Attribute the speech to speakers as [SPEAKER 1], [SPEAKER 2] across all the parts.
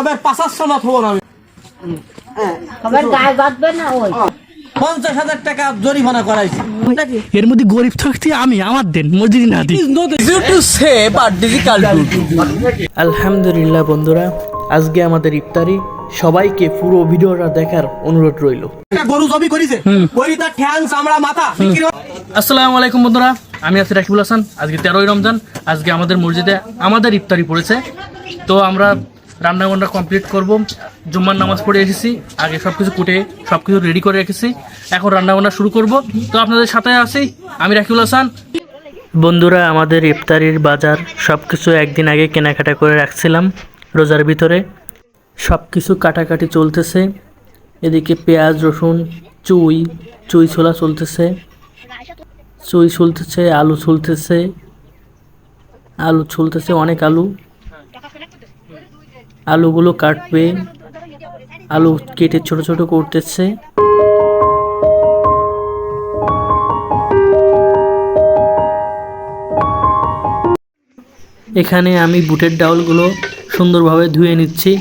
[SPEAKER 1] আবার ৫০০ না হবো না আমি।
[SPEAKER 2] আবার গায়ে বাঁধবে না ওই
[SPEAKER 1] ৫০,০০০ টাকা জরিমানা করাইছি।
[SPEAKER 3] এর মধ্যে গরিব থাকতে আমি আমার দেন মসজিদ না দিই। আলহামদুলিল্লাহ বন্ধুরা, আজকে আমাদের ইফতারি। সবাইকে পুরো ভিডিওটা দেখার অনুরোধ রইল।
[SPEAKER 1] গরু জবি করেছে ওই তার ঠ্যাং চামড়া মাথা।
[SPEAKER 3] আসসালামু আলাইকুম বন্ধুরা, আমি আছি রাকিবুল হাসান। আজকে 13ই রমজান। আজকে আমাদের মসজিদে আমাদের ইফতারি পড়েছে। তো আমরা রান্নাবান্না কমপ্লিট করব। জুম্মার নামাজ পড়ে এসেছি, আগে সবকিছু কুটে সবকিছু রেডি করে রেখেছি। এখন রান্নাবান্না শুরু করব। তো আপনাদের সাথে আছি আমি রাকিবুল হাসান। বন্ধুরা, আমাদের ইফতারির বাজার সবকিছু একদিন আগে কেনাকাটা করে রাখছিলাম রোজার ভিতরে। সব কিছু কাটাকাটি চলতেছে। এদিকে পেঁয়াজ রসুন চুই ছোলা চলতেছে, আলু ছুলতেছে অনেক আলুগুলো কাটবে, আলু কেটে ছোট ছোট করতেছে। এখানে আমি বুটের ডাউলগুলো সুন্দরভাবে ধুয়ে নিচ্ছি,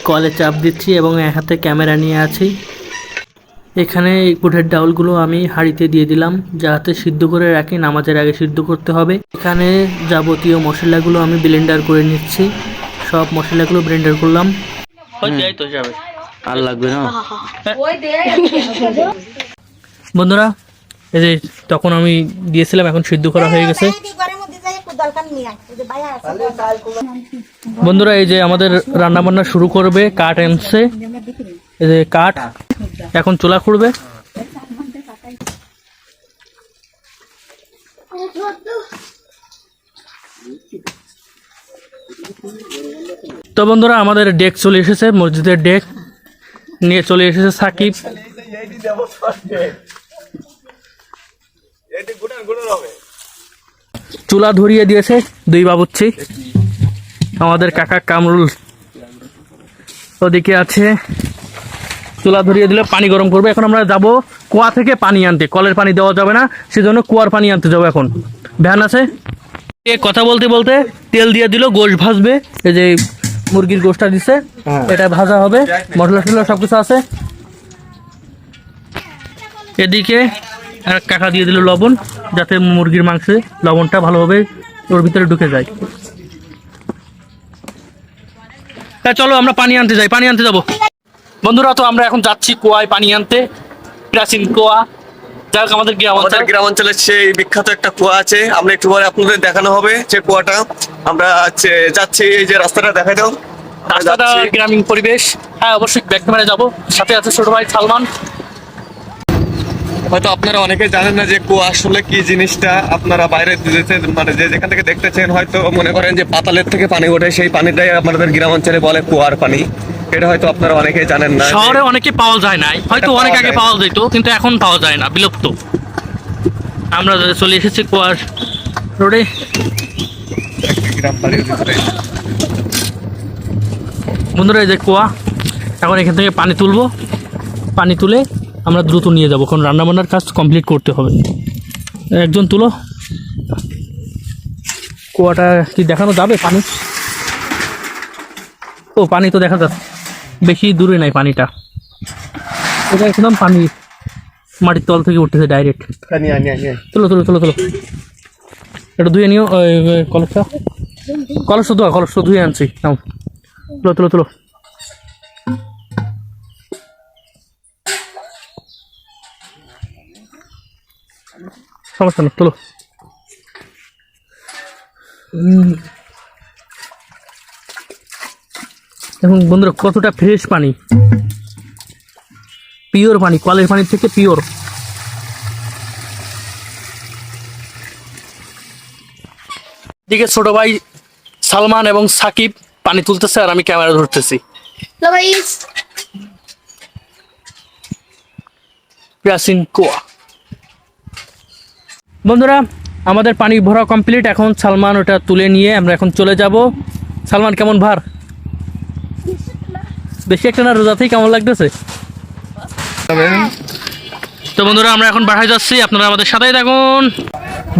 [SPEAKER 3] কলে চাপ দিচ্ছি এবং এক হাতে ক্যামেরা নিয়ে আছি। এখানে বুটের ডাউলগুলো আমি হাঁড়িতে দিয়ে দিলাম, যাতে সিদ্ধ করে রাখি, নামাজের আগে সিদ্ধ করতে হবে। এখানে যাবতীয় মশলাগুলো আমি ব্লেন্ডার করে নিচ্ছি। সব মশলাগুলো ব্লেন্ডার করলাম। আর লাগবে না বন্ধুরা, এই যে তখন আমি দিয়েছিলাম, এখন সিদ্ধ করা হয়ে গেছে। বন্ধুরা, এই যে আমাদের রান্না বান্না শুরু করবে। কাঠ আনছে, এই যে কাঠ, এখন চুলা খুঁড়বে। তো বন্ধুরা, আমাদের ডেক চলে এসেছে, মসজিদের ডেক নিয়ে চলে এসেছে সাকিব। চুলা ধরিয়ে দিয়েছে দুই বাবুচ্ছি, আমাদের কাকা কামরুল ওদিকে আছে। চুলা ধরিয়ে দিলে পানি গরম করবে। এখন আমরা যাব কুয়া থেকে পানি আনতে, কলের পানি দেওয়া যাবে না, সেজন্য কুয়ার পানি আনতে যাবো। এখন ভ্যান আছে। কথা বলতে বলতে তেল দিয়ে দিল, গোশ ভাজবে। এই যে মুরগির গোশটা দিচ্ছে, এটা ভাজা হবে, মশলা টসলা সবকিছু আছে। এদিকে আর কাকা দিয়ে দিল লবণ, যাতে মুরগির মাংসে লবণটা ভালোভাবে ওর ভিতরে ঢুকে যায়। চলো আমরা পানি আনতে যাই, পানি আনতে যাবো বন্ধুরা। তো আমরা এখন যাচ্ছি কুয়ায় পানি আনতে, প্রাচীন কুয়া। যাক, আমাদের
[SPEAKER 4] গ্রামাঞ্চলের সেই বিখ্যাত একটা কুয়া আছে, আমরা একটু পরে আপনাদের দেখানো হবে যে কুয়াটা। আমরা যাচ্ছি, এই যে রাস্তাটা দেখাই দাও,
[SPEAKER 3] রাস্তাটা গ্রামীণ পরিবেশ। হ্যাঁ, অবশ্যই ব্যাক ক্যামেরায় যাবো। সাথে আছে ছোট ভাই সালমান।
[SPEAKER 4] হয়তো আপনারা অনেকে জানেন না যে কুয়া আসলে কি জিনিসটা। আপনারা বাইরে মানে যেখান থেকে দেখতেছেন হয়তো মনে করেন যে পাতালের থেকে পানি ওঠে, সেই পানিটাই আমাদের গ্রামাঞ্চলে বলে কুয়ার পানি। এটা হয়তো আপনারা অনেকেই জানেন না।
[SPEAKER 3] শহরে অনেকে পাওয়া যায় না, হয়তো অনেক আগে পাওয়া যেত, কিন্তু এখন পাওয়া যায় না, বিলুপ্ত। আমরা চলে এসেছি কুয়ার রোডে। বন্ধুরা, এই যে কুয়া, এখন এখান থেকে পানি তুলবো। পানি তুলে আমরা দ্রুত নিয়ে যাবো, কারণ রান্নাবান্নার কাজ কমপ্লিট করতে হবে। একজন তুলো। কুয়াটা কি দেখানো যাবে? পানি, ও পানি তো দেখা যাচ্ছে, বেশি দূরে নাই পানিটা। এটা একদম পানি মাটির তল থেকে উঠতেছে ডাইরেক্ট। তুলো তুলো তুলো তুলো, এটা ধুয়ে নিও। কলসটা ধুয়ে আনছি। তুলো তুলো তুলো। সমস্যা না, তুলো। এখন বন্ধুরা, কতটা ফ্রেশ পানি, পিওর পানি, কলের পানির থেকে পিওর। দিকে ছোট ভাই সালমান এবং সাকিব পানি তুলতেছে, আর আমি ক্যামেরা ধরতেছি। প্রাচীন কুয়া। বন্ধুরা, আমাদের পানি ভরা কমপ্লিট। এখন সালমান ওটা তুলে নিয়ে আমরা এখন চলে যাব। সালমান, কেমন ভার? বেশি একটা না, রোজাতেই কেমন লাগতেছে? তো বন্ধুরা, আমরা এখন বাসায় যাচ্ছি, আপনারা আমাদের সাথেই থাকুন।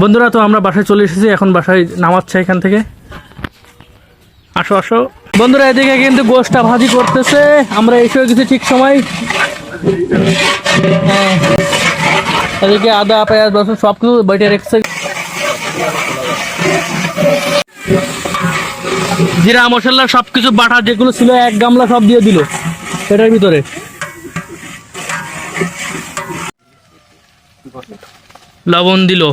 [SPEAKER 3] বন্ধুরা, তো আমরা বাসায় চলে এসেছি, এখন বাসায় নামাচ্ছে এখান থেকে। আসো আসো। বন্ধুরা এদিকে কিন্তু গোশটা ভাজি করতেছে, আমরা এসে গেছি ঠিক সময়। এদিকে আদা পেঁয়াজ রসুন সব কিছু বেটে রেখেছে, জিরা মশলা সবকিছু বাটা যেগুলো ছিল এক গামলা সব দিয়ে দিল এটার ভিতরে। লবণ দিল,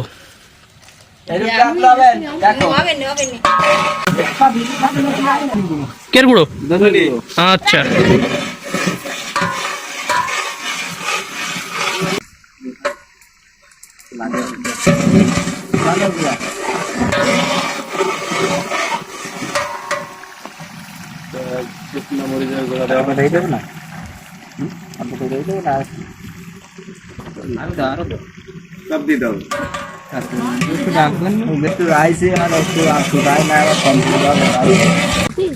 [SPEAKER 3] কের গুঁড়ো, আচ্ছা।
[SPEAKER 4] সব দিয়ে দাও।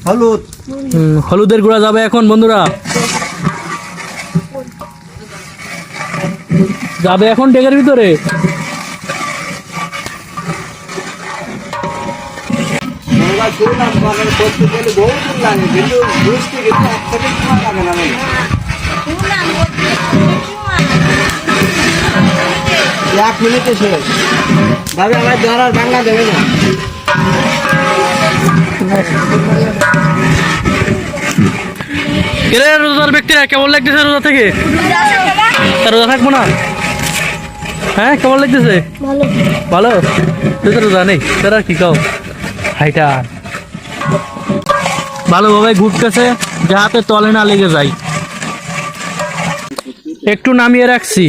[SPEAKER 1] হলুদ
[SPEAKER 3] হলুদের গুঁড়া যাবে এখন বন্ধুরা, যাবে এখন ডেকের ভিতরে।
[SPEAKER 1] এক মিনিটে শেষ ভাবে, আমার ধরার বাংলা দেবে না।
[SPEAKER 3] রোজার ব্যক্তিরা কেমন লাগতেছে রোজা থেকে? রোজা থাকবো না? হ্যাঁ কেমন লাগতেছে? ভালো। তুই তো রোজা নেই, তোর আর কি কাও হাইটা ভালোভাবে ঘুরতেছে যাতে তলে না লেগে যায়। একটু নামিয়ে রাখছি,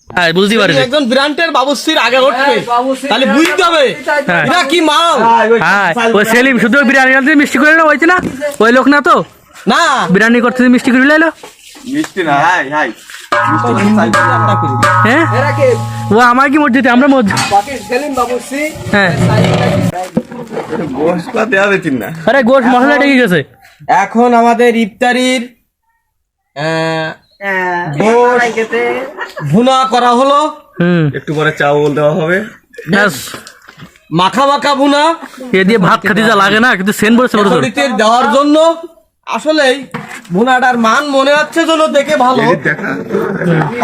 [SPEAKER 3] হ্যাঁ বুঝতে পারি।
[SPEAKER 1] একজন ব্র্যান্ডের বাবুসির আগে উঠবে তাহলে বুঝতে হবে এটা কি মাল।
[SPEAKER 3] হ্যাঁ ওই সেলিম শুধু বিরিয়ানি আনতে মিষ্টি করে না হয়েছে না, ওই লোক না তো
[SPEAKER 1] না
[SPEAKER 3] বিরিয়ানি করতে মিষ্টি করে লাইলো।
[SPEAKER 4] মিষ্টি না, হাই হাই
[SPEAKER 3] হ্যাঁ ও আমার কি মসজিদে, আমরা মসজিদ। হ্যাঁ
[SPEAKER 4] গোশটা দেওয়া বেচিন না।
[SPEAKER 3] আরে গোশ মশলা ঢেকে গেছে।
[SPEAKER 1] এখন আমাদের ইফতারির গোশ ভুনা করা হলো,
[SPEAKER 4] একটু পরে চাউল দেওয়া হবে।
[SPEAKER 3] ব্যাস
[SPEAKER 1] মাখা মাখা ভুনা
[SPEAKER 3] এ দিয়ে ভাত খেতে যা লাগে না, কিন্তু সেন পড়েছে বড় জোর।
[SPEAKER 1] শরীরের দেওয়ার জন্য। আসলেই ভুনাটার মান মনে হচ্ছে যেন দেখে ভালো।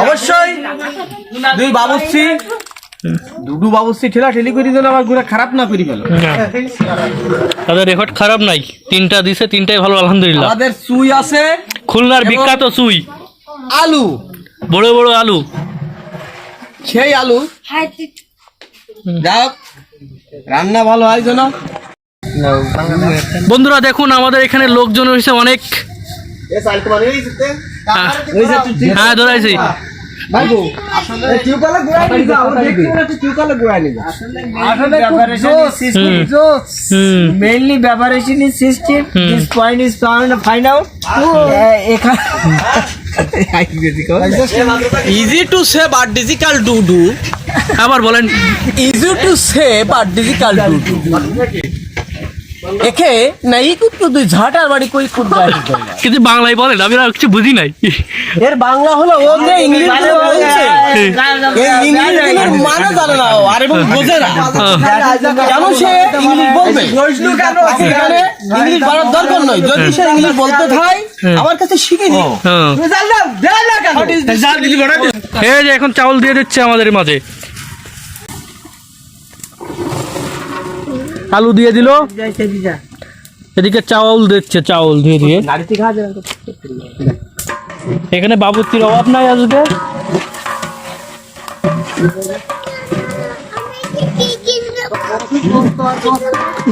[SPEAKER 1] অবশ্যই দুই বাবুর্চি দুডু বাবুর্চি ঠেলা ঠেলি করি যেন আমার গুড়া খারাপ না করি গেল।
[SPEAKER 3] তাদের রেকর্ড খারাপ নাই, তিনটা দিছে তিনটাই ভালো আলহামদুলিল্লাহ।
[SPEAKER 1] আমাদের সুই আছে,
[SPEAKER 3] খুলনার বিখ্যাত সুই,
[SPEAKER 1] আলু
[SPEAKER 3] বড় বড় আলু,
[SPEAKER 1] সেই আলু যাক রান্না ভালো হয় যেন।
[SPEAKER 3] বন্ধুরা দেখুন আমাদের এখানে লোকজন হয়েছে অনেক। হ্যাঁ ধরাইছি
[SPEAKER 1] মেইনলি ব্যাপারেশন is system, this point is find out. Easy to say but difficult to do.
[SPEAKER 3] আবার বলেন,
[SPEAKER 1] easy to say but difficult to do. একে নাই কুত্তু দুই ঝাটার বাড়ি কই কুত গায়
[SPEAKER 3] কিন্তু বাংলায় বলেন, আমি আর কিছু বুঝি নাই।
[SPEAKER 1] এর বাংলা হলো ও যে ইংলিশ বলছে, এই ইংলিশ মানে জানে না ও, আর এবং বোঝে না কেন সে ইংলিশ বলবে। এখানে ইংলিশ বলার দরকার নয়, যদি সে ইংলিশ বলতে থাকে আমার কাছে শিখে নি।
[SPEAKER 3] এই যে এখন চাউল দিয়ে দিচ্ছে আমাদের মাঝে, আলু দিয়ে দিল, এদিকে চাউল দিচ্ছে, চাউল দিয়ে দিয়ে। এখানে বাবুর্চির অভাব নাই আজকে।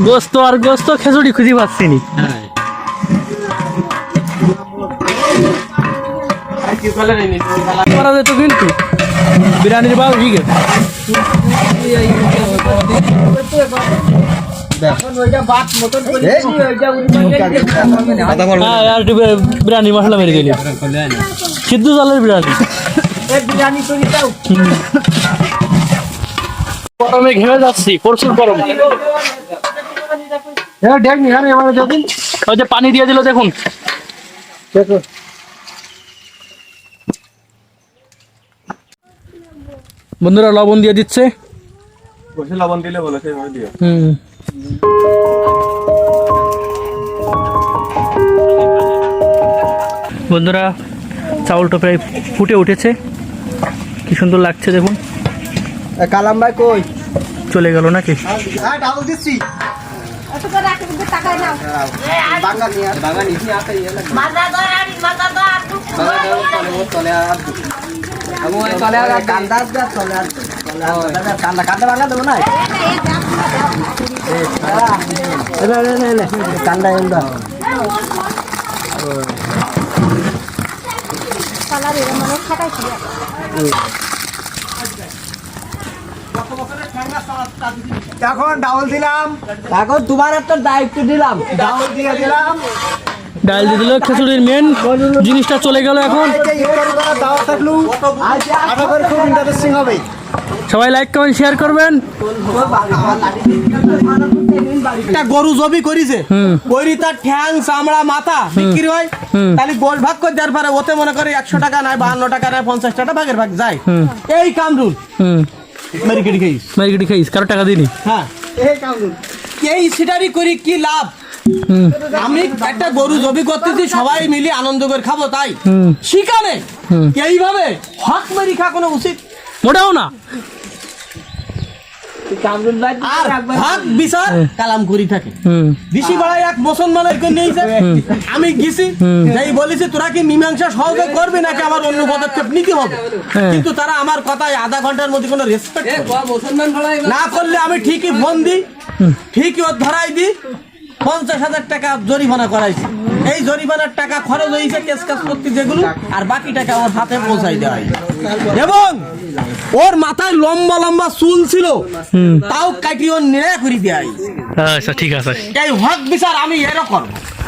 [SPEAKER 3] গোস্ত আর গোস্ত খেচুড়ি খুঁজে পাচ্ছি নি। করা যেত কিন্তু বিরিয়ানির বাবু ঠিক আছে। বিরিয়ানি মশলা মেরে গেলি, সিদ্ধু চালের বিরিয়ানি। গরমে ঘেমে যাচ্ছি, প্রচুর গরম। ওই যে পানি দিয়ে দিল দেখুন, বন্ধুরা লবণ দিয়ে দিচ্ছে।
[SPEAKER 4] লবণ দিলে বলে সেইভাবে দিও।
[SPEAKER 3] বন্ধুরা চাউলটা প্রায় ফুটে উঠেছে, কি সুন্দর লাগছে দেখুন।
[SPEAKER 1] কালাম ভাই কই
[SPEAKER 3] চলে গেল নাকি?
[SPEAKER 1] ডাবল দিচ্ছি এখন ডাবল দিলাম, এখন তোমার একটা দায়িত্ব দিলাম, ডাবল দিয়ে দিলাম।
[SPEAKER 3] ডাল দিয়ে দিল, খিচুড়ির মেন জিনিসটা চলে গেল এখন। সবাই লাইক কমেন্ট শেয়ার করবেন।
[SPEAKER 1] একটা গরু জবি করিছে, করি তার ঠ্যাং চামড়া মাথা বিক্রি হয়, তাহলে গোল ভাগ করে দেওয়ার পরে ওতে মনে করে 100 টাকা নাই 52 টাকা নাই 50 টাকা ভাগের ভাগ যায়। এই কামরুল মেরিকেটি খাইস,
[SPEAKER 3] মার্কেটে খাইস, কারো টাকা দিনি।
[SPEAKER 1] হ্যাঁ এই কামরুল এই সিটারি করি কি লাভ? আমি একটা গরু জবি করতেছি, সবাই মিলে আনন্দ করে খাবো, তাই সেখানে এইভাবে হক মেরি খা কোনো উচিত
[SPEAKER 3] মোটাও না।
[SPEAKER 1] আর ভাগ বিচার কালাম করি থাকে। দিশি বেড়ায় এক মুসলমানের কে নিয়েছে, আমি গেছি এই বলেছি তোরা কি মীমাংসা সহজে করবি নাকি আমার অন্য পদক্ষেপ নিতে হবে, কিন্তু তারা আমার কথায় আধা ঘন্টার মধ্যে কোনো রেসপেক্ট না করলে আমি ঠিকই ফোন দিই, ঠিকই ওর ধরাই দিই, 50,000 টাকা জরিমানা করাইছি। এই জরিমানার টাকা খরচ হয়েছে কেস কাজ করতে যেগুলো, আর বাকি টাকা ওর হাতে পৌঁছাই দেওয়া হয়। এবং ওর মাথায় লম্বা লম্বা চুল ছিল, তাও কাটিয়ে ওর নিড়া করে দেওয়া হয়।
[SPEAKER 3] আচ্ছা ঠিক আছে,
[SPEAKER 1] এই হক বিচার আমি এরকম।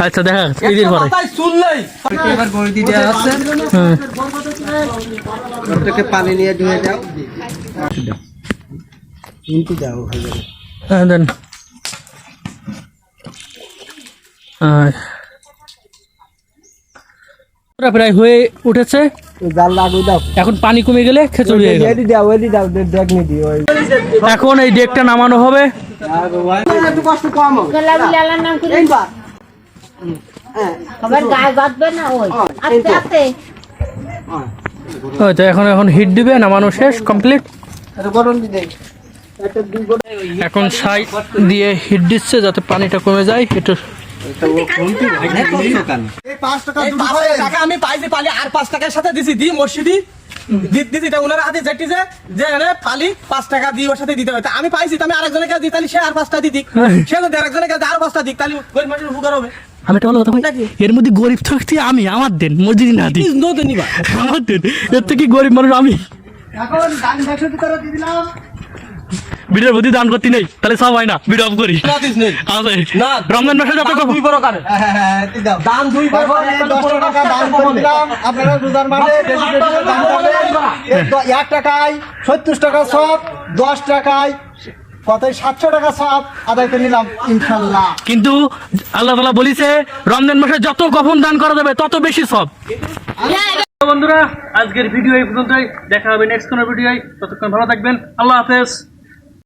[SPEAKER 3] আচ্ছা দেখা ঈদের
[SPEAKER 1] একটা
[SPEAKER 3] পরে।
[SPEAKER 1] মাথায় চুল নেই,
[SPEAKER 5] এবার বড়ি দিয়ে দেওয়া হচ্ছে, ওটাকে পানি নিয়ে ধুয়ে দাও, কিন্তু দাও হয়ে যাবে।
[SPEAKER 3] হ্যাঁ দেন। প্রায় হয়ে উঠেছে,
[SPEAKER 5] জাল লাগু দাও,
[SPEAKER 3] এখন পানি কমে গেলে খিচুড়ি হয়ে গেল।
[SPEAKER 5] এডি দাও, এডি দাও, দেখ নি দিও।
[SPEAKER 3] এখন এই ডেকটা নামানো হবে।
[SPEAKER 5] একটু কষ্ট কম হবে
[SPEAKER 2] বিলালার নাম কি?
[SPEAKER 5] এইবার
[SPEAKER 2] আবার গায়ে বাঁধবে না ওই আস্তে আস্তে।
[SPEAKER 3] ওই তো এখন হিট দিবে, নামানো শেষ কমপ্লিট।
[SPEAKER 5] এটা গরম দি দেই, একটা দুই গরম
[SPEAKER 3] এখন সাইড দিয়ে হিট দিচ্ছে যাতে পানিটা কমে যায় একটু।
[SPEAKER 1] এই 5 টাকা আমি পাইছি, পালি আর 5 টাকার সাথে দিছি, দি মসজিদি দিছি, এটা ওনার হাতে যেটিছে যে এনে পালি 5 টাকা দিয়ে ওর সাথে দিতে হয়। তা আমি পাইছি, আমি আরেকজনের কাছে দিই, তাহলে সে আর 5 টাকা দিক, সে যদি আরেকজনের কাছে আরো 5 টাকা দিক, তাহলে গরিব মানুষের উপকার হবে।
[SPEAKER 3] আমি একটা ভালো কথা বলি, এর মধ্যে গরিব থাকতে আমি আমার দেন মসজিদ না দিই,
[SPEAKER 1] নতে নিবা
[SPEAKER 3] আমার দেন, এর থেকে গরিব মানুষ আমি।
[SPEAKER 5] এখন দান বাক্স ভিতরে দিয়ে দিলাম।
[SPEAKER 3] ভিডিওর প্রতি দান করতে নেই, তাহলে সব হয় না, ভিডিও অফ করি।
[SPEAKER 1] না দিস নেই
[SPEAKER 3] আছে
[SPEAKER 1] না,
[SPEAKER 3] রমজান মাসে যত
[SPEAKER 1] দান দুই প্রকার,
[SPEAKER 5] হ্যাঁ দি দাও,
[SPEAKER 1] দান দুই প্রকার।
[SPEAKER 5] 10 টাকা দান করে দিলাম, আপনারা রোজার মাসে বেশি বেশি করে দান করবেন। 1 টাকায় 70 টাকা সব, 10 টাকায় কতই 700 টাকা সব আদায় করে নিলাম ইনশাআল্লাহ।
[SPEAKER 3] কিন্তু আল্লাহ তাআলা বলেছে রমজান মাসে যত কফন দান করা যাবে তত বেশি সব। বন্ধুরা আজকের ভিডিও এই পর্যন্তই, দেখা হবে নেক্সট কোনো ভিডিওয়, ততক্ষণ ভালো থাকবেন, আল্লাহ হাফেজ।